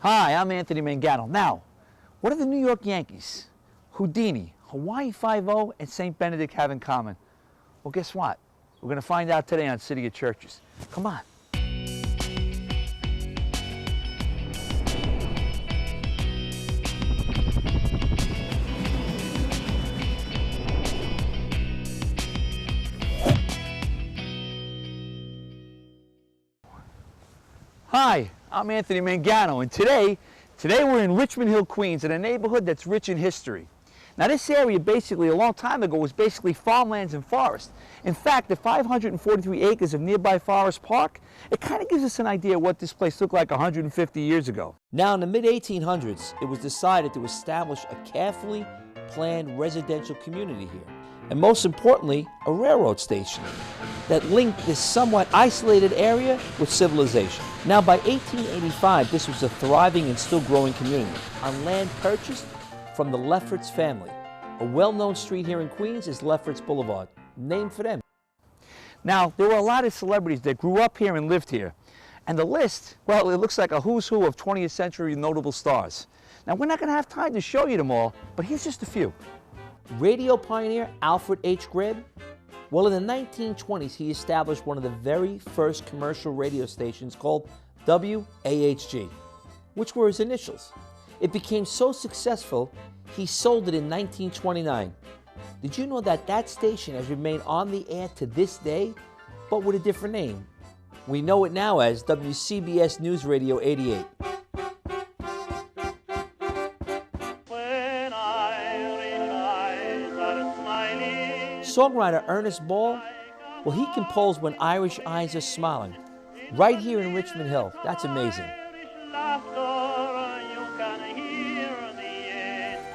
Hi, I'm Anthony Mangano. Now, what do the New York Yankees, Houdini, Hawaii Five-0, and St. Benedict have in common? Well, guess what? We're going to find out today on City of Churches. Come on. Hi, I'm Anthony Mangano, and today we're in Richmond Hill, Queens, in a neighborhood that's rich in history. Now, this area basically, a long time ago, was basically farmlands and forest. In fact, the 543 acres of nearby Forest Park, it kind of gives us an idea of what this place looked like 150 years ago. Now, in the mid-1800s, it was decided to establish a carefully planned residential community here, and most importantly, a railroad station that linked this somewhat isolated area with civilization. Now, by 1885, this was a thriving and still growing community on land purchased from the Lefferts family. A well-known street here in Queens is Lefferts Boulevard, named for them. Now, there were a lot of celebrities that grew up here and lived here. And the list, well, it looks like a who's who of 20th century notable stars. Now, we're not going to have time to show you them all, but here's just a few. Radio pioneer Alfred H. Grebb. Well, in the 1920s, he established one of the very first commercial radio stations called WAHG, which were his initials. It became so successful, he sold it in 1929. Did you know that that station has remained on the air to this day, but with a different name? We know it now as WCBS News Radio 88. Songwriter Ernest Ball, well, he composed When Irish Eyes Are Smiling, right here in Richmond Hill. That's amazing.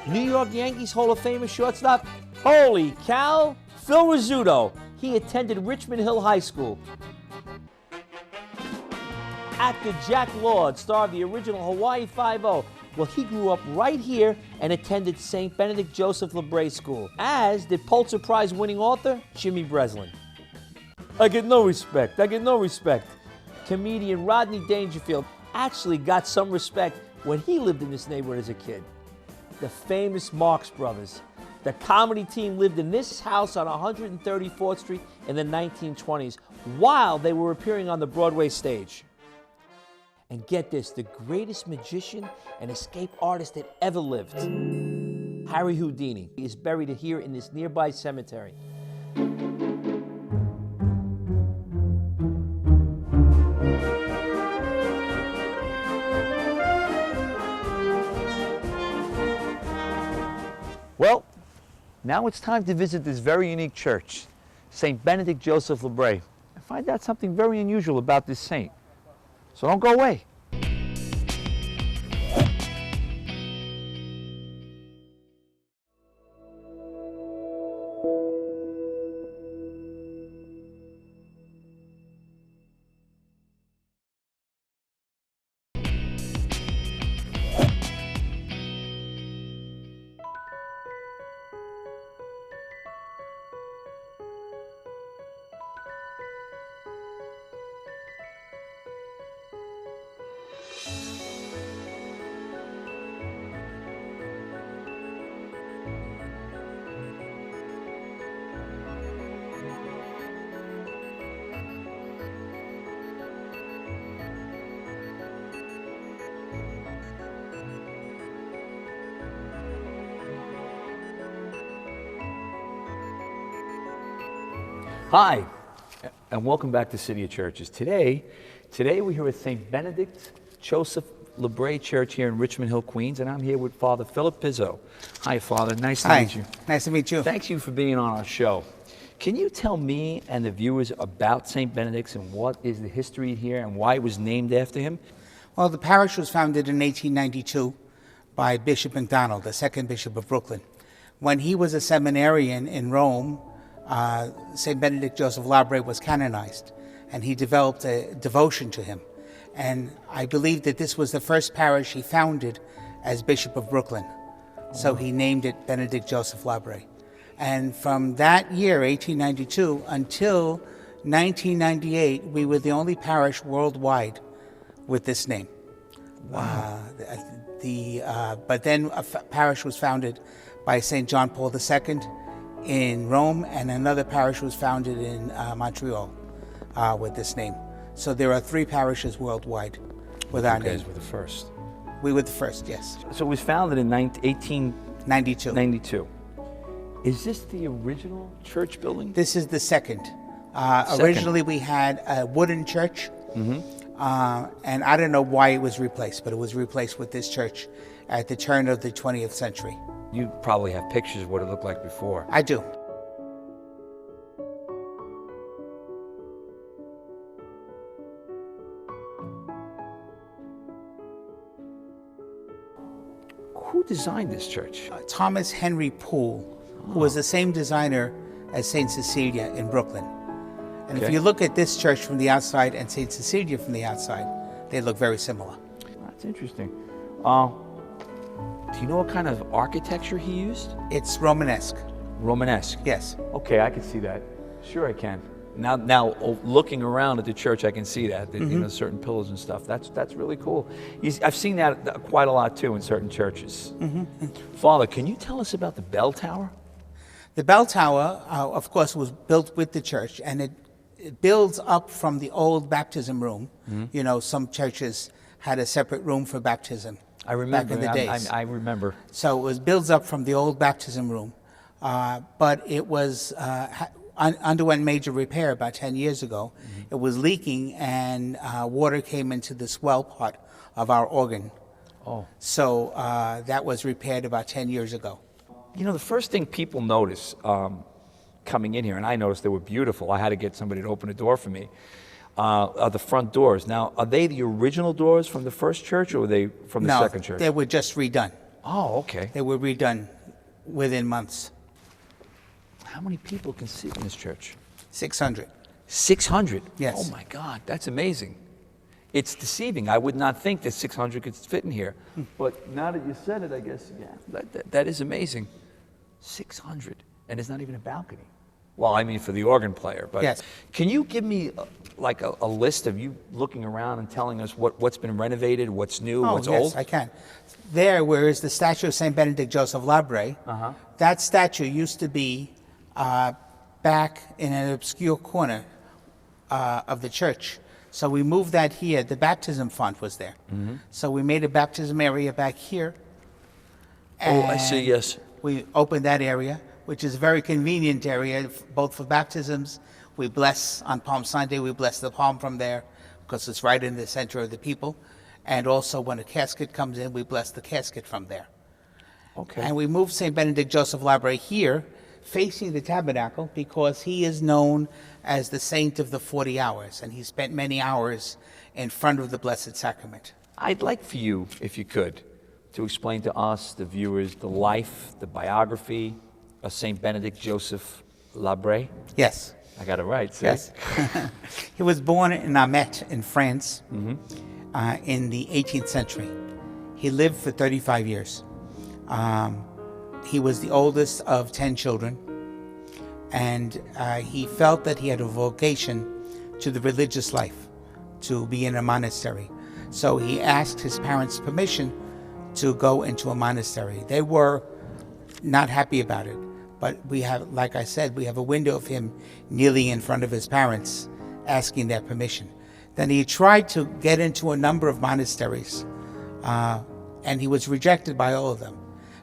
New York Yankees Hall of Famer shortstop, holy cow, Phil Rizzuto. He attended Richmond Hill High School. Actor Jack Lord, star of the original Hawaii Five-0. Well, he grew up right here and attended St. Benedict Joseph Labre School, as did Pulitzer Prize winning author Jimmy Breslin. I get no respect. Comedian Rodney Dangerfield actually got some respect when he lived in this neighborhood as a kid. The famous Marx Brothers. The comedy team lived in this house on 134th Street in the 1920s while they were appearing on the Broadway stage. And get this, the greatest magician and escape artist that ever lived, Harry Houdini, is buried here in this nearby cemetery. Well, now it's time to visit this very unique church, St. Benedict Joseph Labre, and find out something very unusual about this saint. So don't go away. Hi, and welcome back to City of Churches. Today we're here at St. Benedict Joseph Labre Church here in Richmond Hill, Queens, and I'm here with Father Phillip Pizzo. Hi, Father. Nice to meet you. Nice to meet you. Thank you for being on our show. Can you tell me and the viewers about St. Benedict's and what is the history here and why it was named after him? Well, the parish was founded in 1892 by Bishop MacDonald, the second Bishop of Brooklyn. When he was a seminarian in Rome, St. Benedict Joseph Labre was canonized, and he developed a devotion to him. And I believe that this was the first parish he founded as Bishop of Brooklyn. So he named it Benedict Joseph Labre. And from that year, 1892, until 1998, we were the only parish worldwide with this name. But then a parish was founded by St. John Paul II in Rome, and another parish was founded in Montreal with this name. So there are 3 parishes worldwide with our You name. guys were the first. We were the first, yes. So it was founded in 1892. 92. Is this the original church building? This is the second. Originally, we had a wooden church, and I don't know why it was replaced, but it was replaced with this church at the turn of the 20th century. You probably have pictures of what it looked like before. I do. Who designed this church? Thomas Henry Poole, who was the same designer as St. Cecilia in Brooklyn. And if Okay. you look at this church from the outside and St. Cecilia from the outside, they look very similar. That's interesting. Do you know what kind of architecture he used? It's Romanesque, Romanesque. yes. Okay, I can see that. Sure, I can. Now, looking around at the church, I can see that. You know, certain pillars and stuff. That's really cool. I've seen that quite a lot too in certain churches. Father, can you tell us about the bell tower? The bell tower, of course, was built with the church, and it builds up from the old baptism room. You know, some churches had a separate room for baptism. I remember. Back in the days. I remember. So it was builds up from the old baptism room, but it was underwent major repair about 10 years ago. It was leaking, and water came into the swell part of our organ. Oh. So that was repaired about 10 years ago. You know, the first thing people notice coming in here, and I noticed they were beautiful. I had to get somebody to open a door for me. Are the front doors. Now, are they the original doors from the first church, or were they from the second church? They were just redone. Oh, okay. They were redone within months. How many people can sit in this church? 600. 600? Yes. Oh my God, that's amazing. It's deceiving. I would not think that 600 could fit in here. But now that you said it, I guess, yeah, that is amazing. 600, and there's not even a balcony. Well, I mean for the organ player, but yes. Can you give me like a list of you looking around and telling us what's been renovated, what's new, what's yes, old? I can. There, where is the statue of St. Benedict Joseph Labre, that statue used to be back in an obscure corner of the church. So we moved that here. The baptism font was there. So we made a baptism area back here. Oh, I see, yes. We opened that area, which is a very convenient area, both for baptisms. We bless on Palm Sunday, we bless the palm from there because it's right in the center of the people. And also when a casket comes in, we bless the casket from there. Okay. And we moved St. Benedict Joseph Labre here, facing the tabernacle, because he is known as the saint of the 40 hours, and he spent many hours in front of the Blessed Sacrament. I'd like for you, if you could, to explain to us, the viewers, the life, the biography of St. Benedict Joseph Labre. Yes. I got it right, see? Yes. He was born in Amet in France in the 18th century. He lived for 35 years. He was the oldest of 10 children, and he felt that he had a vocation to the religious life, to be in a monastery. So he asked his parents' permission to go into a monastery. They were not happy about it, but we have, like I said, we have a window of him kneeling in front of his parents, asking their permission. Then he tried to get into a number of monasteries, and he was rejected by all of them.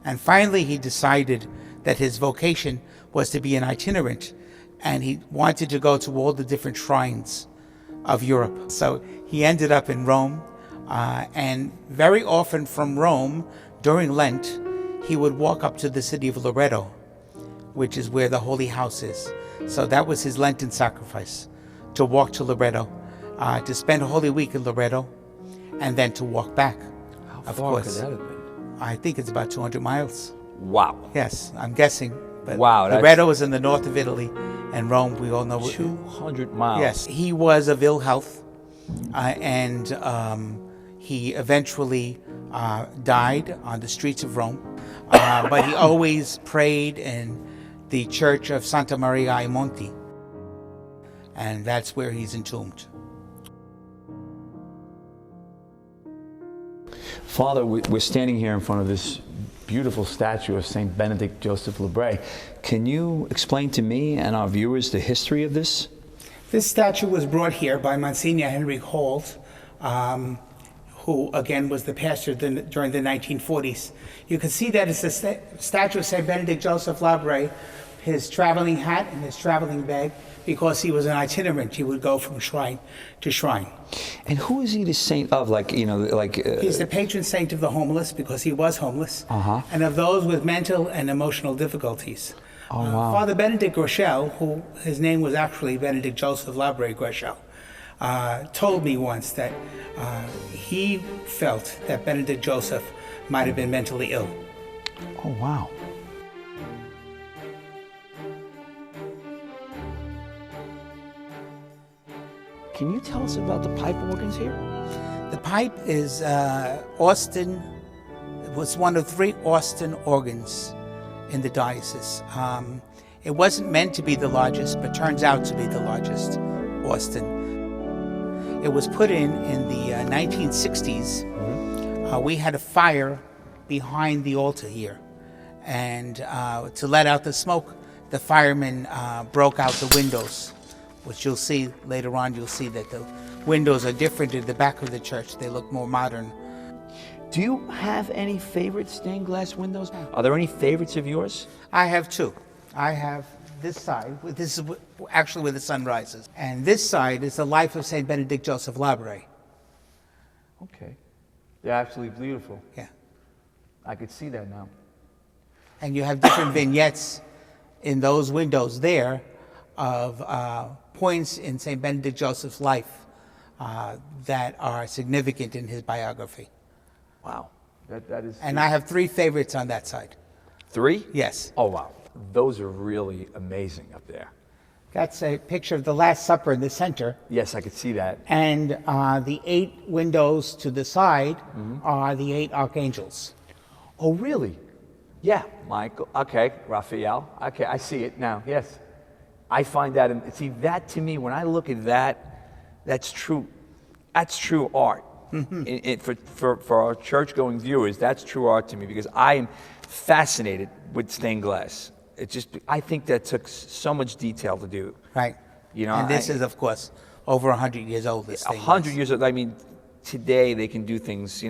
And finally, he decided that his vocation was to be an itinerant, and he wanted to go to all the different shrines of Europe. So he ended up in Rome, and very often from Rome, during Lent, he would walk up to the city of Loreto, which is where the Holy House is. So that was his Lenten sacrifice, to walk to Loreto, to spend Holy Week in Loreto, and then to walk back. How far could that have been? I think it's about 200 miles. Wow. Yes, I'm guessing. But Wow, that's- Loreto is in the north of Italy, and Rome, we all know. 200 miles. Yes, he was of ill health, and he eventually died on the streets of Rome. But he always prayed in the church of Santa Maria ai Monti, and that's where he's entombed. Father, we're standing here in front of this beautiful statue of Saint Benedict Joseph Labre. Can you explain to me and our viewers the history of this? This statue was brought here by Monsignor Henry Holt, who again was the pastor during the 1940s. You can see that it's a statue of Saint Benedict Joseph Labre, his traveling hat and his traveling bag, because he was an itinerant. He would go from shrine to shrine. And who is he the saint of? He's the patron saint of the homeless, because he was homeless, and of those with mental and emotional difficulties. Oh, wow. Father Benedict Groeschel, who his name was actually Benedict Joseph Labre Groeschel, told me once that he felt that Benedict Joseph might have been mentally ill. Oh, wow. Can you tell us about the pipe organs here? The pipe is Austin. It was one of 3 Austin organs in the diocese. It wasn't meant to be the largest, but turns out to be the largest Austin. It was put in the 1960s. We had a fire behind the altar here, and to let out the smoke, the firemen broke out the windows, which you'll see later on. You'll see that the windows are different in the back of the church. They look more modern. Do you have any favorite stained glass windows? Are there any favorites of yours? I have 2. I have this side. This is actually where the sun rises. And this side is the life of St. Benedict Joseph Labre. Okay. They're absolutely beautiful. Yeah. I could see that now. And you have different vignettes in those windows there of points in St. Benedict Joseph's life that are significant in his biography. Wow. That is. And I have 3 favorites on that side. 3? Yes. Oh, wow. Those are really amazing up there. That's a picture of the Last Supper in the center. Yes, I could see that. And the 8 windows to the side are the 8 archangels. Oh, really? Yeah, Michael. Okay, Raphael. Okay, I see it now. Yes. I find that, see, that to me, when I look at that, that's true art. For our church-going viewers, that's true art to me, because I am fascinated with stained glass. I think that took so much detail to do. Right. You know, and this is, of course, over 100 years old. 100 years old. I mean, today they can do things,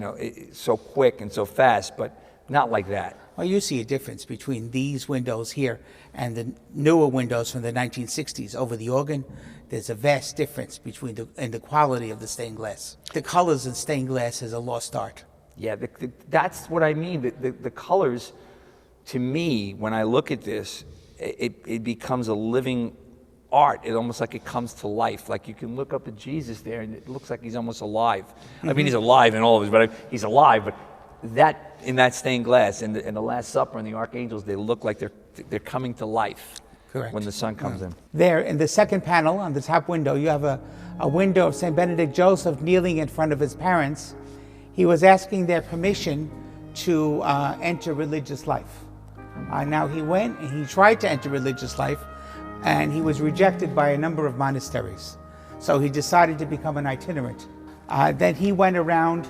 so quick and so fast, but not like that. Well, you see a difference between these windows here and the newer windows from the 1960s over the organ. There's a vast difference between the quality of the stained glass. The colors in stained glass is a lost art. Yeah, that's what I mean. The colors, to me, when I look at this, it becomes a living art. It almost like it comes to life. Like you can look up at Jesus there, and it looks like he's almost alive. I mean, he's alive in all of his, but he's alive. But that in that stained glass and the Last Supper and the archangels, they look like they're coming to life. Correct. When the sun comes in. There in the second panel on the top window, you have a window of St. Benedict Joseph kneeling in front of his parents. He was asking their permission to enter religious life. Now he went and he tried to enter religious life, and he was rejected by a number of monasteries. So he decided to become an itinerant. Then he went around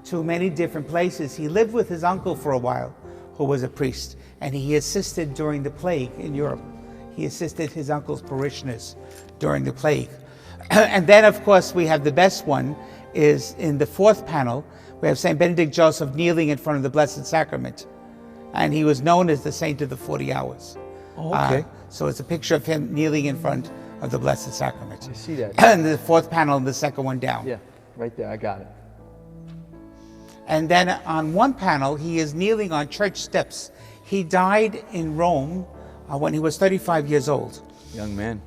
to many different places. He lived with his uncle for a while, who was a priest, and he assisted during the plague in Europe. He assisted his uncle's parishioners during the plague. And then, of course, we have the best one is in the 4th panel. We have St. Benedict Joseph kneeling in front of the Blessed Sacrament. And he was known as the Saint of the 40 Hours. Oh, okay. So it's a picture of him kneeling in front of the Blessed Sacrament. I see that. And the 4th panel, the second one down. Yeah, right there, I got it. And then on one panel, he is kneeling on church steps. He died in Rome when he was 35 years old. Young man.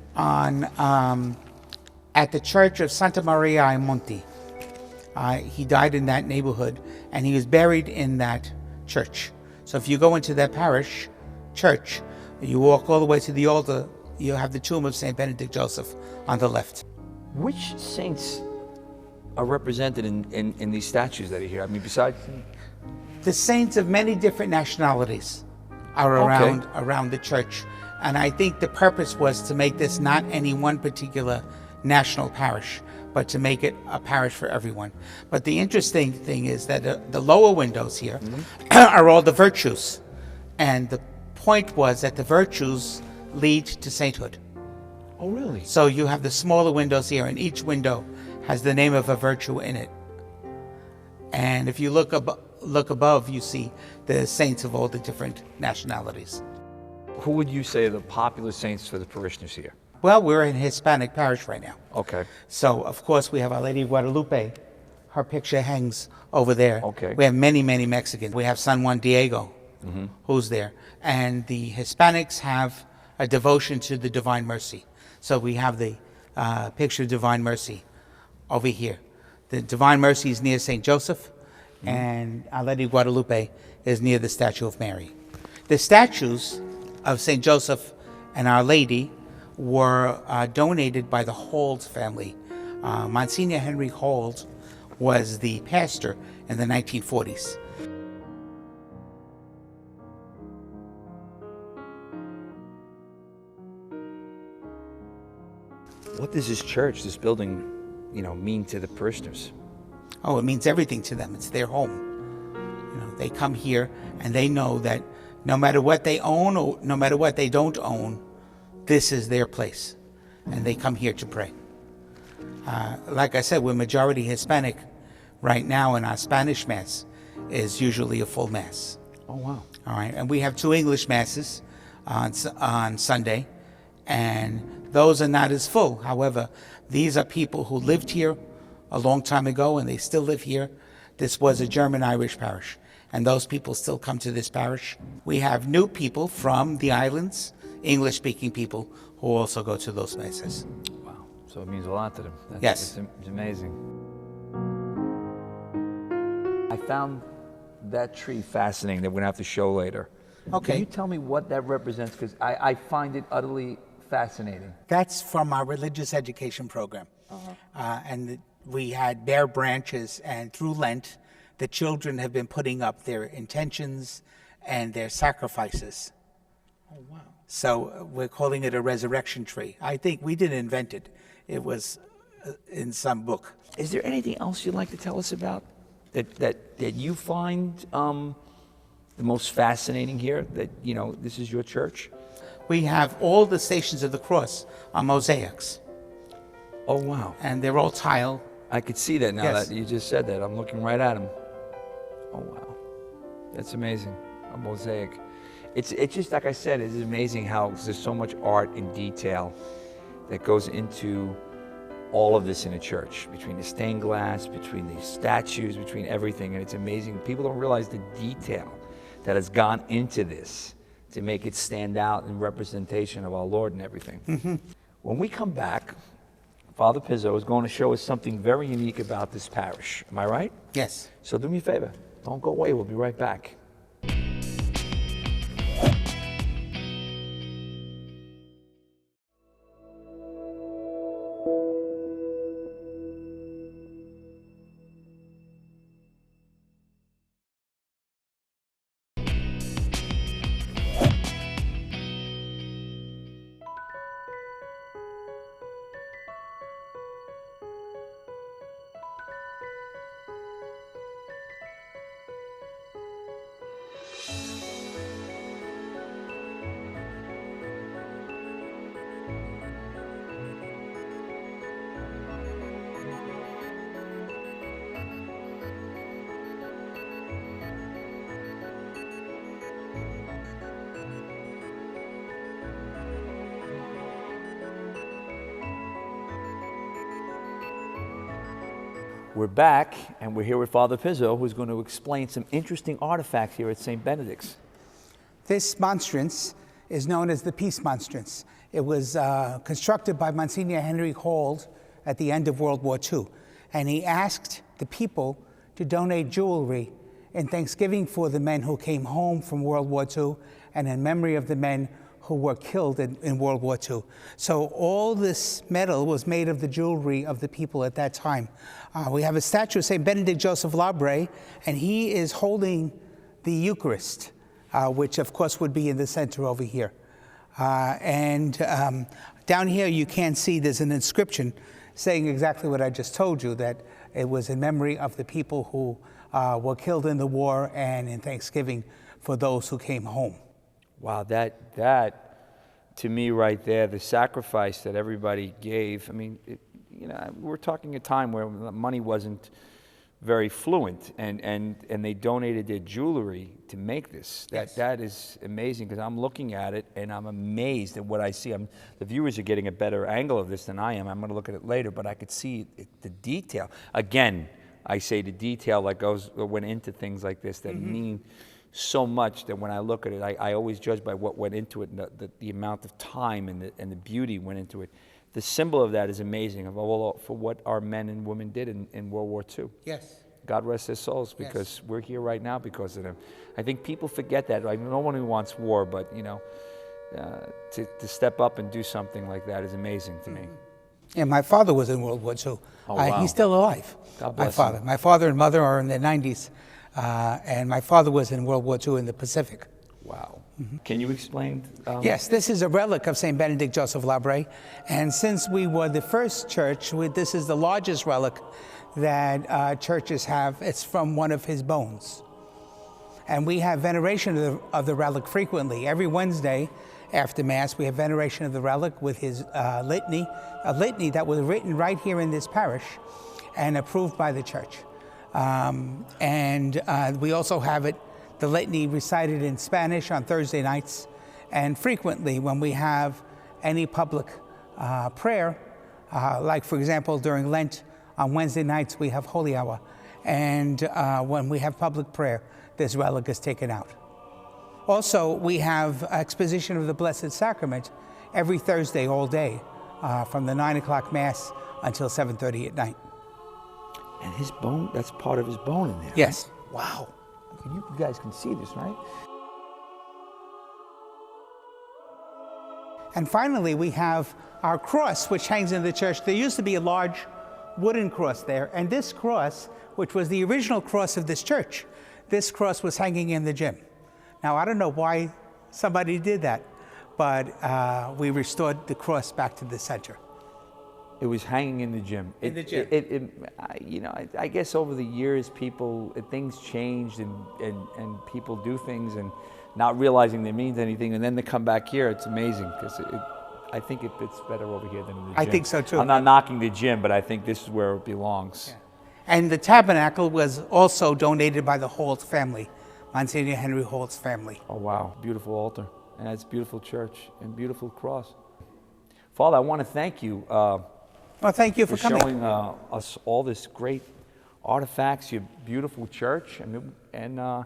At the church of Santa Maria ai Monti. He died in that neighborhood, and he was buried in that church. So if you go into that parish church, you walk all the way to the altar, you have the tomb of St. Benedict Joseph on the left. Which saints are represented in these statues that are here? I mean, besides... The saints of many different nationalities are around the church. And I think the purpose was to make this not any one particular national parish, but to make it a parish for everyone. But the interesting thing is that the lower windows here are all the virtues. And the point was that the virtues lead to sainthood. Oh, really? So you have the smaller windows here, and each window has the name of a virtue in it. And if you look above, you see the saints of all the different nationalities. Who would you say are the popular saints for the parishioners here? Well, we're in a Hispanic parish right now. Okay. So, of course, we have Our Lady of Guadalupe. Her picture hangs over there. Okay. We have many, many Mexicans. We have San Juan Diego, who's there. And the Hispanics have a devotion to the Divine Mercy. So we have the picture of Divine Mercy over here. The Divine Mercy is near St. Joseph, and Our Lady of Guadalupe is near the statue of Mary. The statues of St. Joseph and Our Lady were donated by the Holds family. Monsignor Henry Holds was the pastor in the 1940s. What does this church, this building, mean to the parishioners? Oh, it means everything to them. It's their home. They come here and they know that no matter what they own or no matter what they don't own, this is their place. And they come here to pray. Like I said, we're majority Hispanic right now, and our Spanish Mass is usually a full Mass. Oh, wow. All right, and we have 2 English Masses on Sunday, and those are not as full. However, these are people who lived here a long time ago, and they still live here. This was a German-Irish parish, and those people still come to this parish. We have new people from the islands, English-speaking people, who also go to those Masses. Wow. So it means a lot to them. Yes. It's amazing. I found that tree fascinating that we're going to have to show later. Okay. Can you tell me what that represents? Because I find it utterly fascinating. That's from our religious education program. And we had bare branches, and through Lent, the children have been putting up their intentions and their sacrifices. Oh, wow. So we're calling it a resurrection tree. I think we didn't invent it. It was in some book. Is there anything else you'd like to tell us about that you find the most fascinating here? That, this is your church? We have all the Stations of the Cross on mosaics, Oh, wow. and they're all tile. I could see that now Yes. that you just said that. I'm looking right at them. Oh, wow. That's amazing. A mosaic. It's just, like I said, it's amazing how there's so much art and detail that goes into all of this in a church, between the stained glass, between the statues, between everything. And it's amazing. People don't realize the detail that has gone into this to make it stand out in representation of our Lord and everything. When we come back, Father Pizzo is going to show us something very unique about this parish. Am I right? Yes. So do me a favor. Don't go away. We'll be right back. We're back, and we're here with Father Pizzo, who's going to explain some interesting artifacts here at St. Benedict's. This monstrance is known as the Peace Monstrance. It was constructed by Monsignor Henry Hold at the end of World War II. And he asked the people to donate jewelry in thanksgiving for the men who came home from World War II and in memory of the men who were killed in World War II. So all this metal was made of the jewelry of the people at that time. We have a statue of St. Benedict Joseph Labre, and he is holding the Eucharist, which of course would be in the center over here. Down here you can see there's an inscription saying exactly what I just told you, that it was in memory of the people who were killed in the war and in thanksgiving for those who came home. Wow, that to me right there, the sacrifice that everybody gave. I mean, we're talking a time where money wasn't very fluent, and they donated their jewelry to make this. That is amazing, because I'm looking at it and I'm amazed at what I see. The viewers are getting a better angle of this than I am. I'm going to look at it later, but I could see the detail. Again, I say the detail that went into things like this that mean so much, that when I look at it, I always judge by what went into it, and the amount of time and the beauty went into it. The symbol of that is amazing, for what our men and women did in World War II. Yes. God rest their souls, because we're here right now because of them. I think people forget that. Like, no one who wants war, but to step up and do something like that is amazing to me. Yeah, my father was in World War II. Oh, wow. He's still alive. God bless my father. him. My father and mother are in their 90s, and my father was in World War II in the Pacific. Wow. Can you explain? Yes, this is a relic of St. Benedict Joseph Labre, and since we were the first church, this is the largest relic that churches have. It's from one of his bones. And we have veneration of the relic frequently. Every Wednesday after Mass, we have veneration of the relic with his litany, a litany that was written right here in this parish and approved by the church. We also have the litany recited in Spanish on Thursday nights, and frequently when we have any public prayer, like for example during Lent, on Wednesday nights we have Holy Hour, and when we have public prayer, this relic is taken out. Also, we have exposition of the Blessed Sacrament every Thursday all day, from the 9 o'clock Mass until 7:30 at night. And his bone, that's part of his bone in there. Yes. Right? Wow. You guys can see this, right? And finally, we have our cross, which hangs in the church. There used to be a large wooden cross there, and this cross, which was the original cross of this church, this cross was hanging in the gym. Now, I don't know why somebody did that, but we restored the cross back to the center. It was hanging in the gym. In the gym. I guess over the years, things changed, and people do things and not realizing they means anything, and then they come back here. It's amazing, because I think it fits better over here than in the gym. I think so too. I'm not knocking the gym, but I think this is where it belongs. Yeah. And the tabernacle was also donated by the Holt family, Monsignor Henry Holt's family. Oh wow, beautiful altar, and it's beautiful church and beautiful cross. Father, I want to thank you. Well, thank you for coming. Showing us all this great artifacts, your beautiful church, and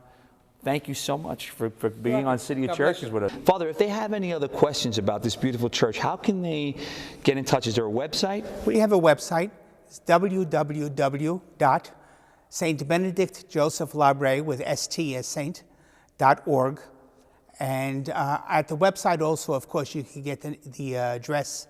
thank you so much for being on City of Churches with us. Father, if they have any other questions about this beautiful church, how can they get in touch? Is there a website? We have a website. It's www.stbenedictjosephLabre with ST as saint.org. And at the website also, of course, you can get the address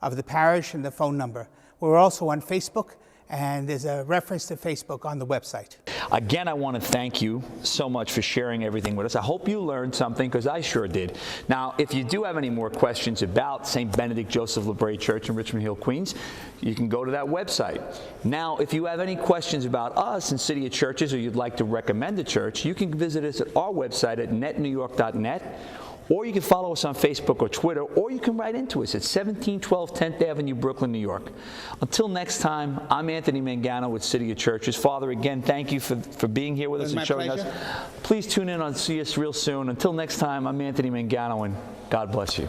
of the parish and the phone number. We're also on Facebook, and there's a reference to Facebook on the website. Again, I want to thank you so much for sharing everything with us. I hope you learned something, because I sure did. Now, if you do have any more questions about St. Benedict Joseph Labre Church in Richmond Hill, Queens, you can go to that website. Now, if you have any questions about us in City of Churches, or you'd like to recommend a church, you can visit us at our website at netnewyork.net, or you can follow us on Facebook or Twitter, or you can write into us at 1712 10th Avenue, Brooklyn, New York. Until next time, I'm Anthony Mangano with City of Churches. Father, again, thank you for being here with us and showing us. Please tune in and see us real soon. Until next time, I'm Anthony Mangano, and God bless you.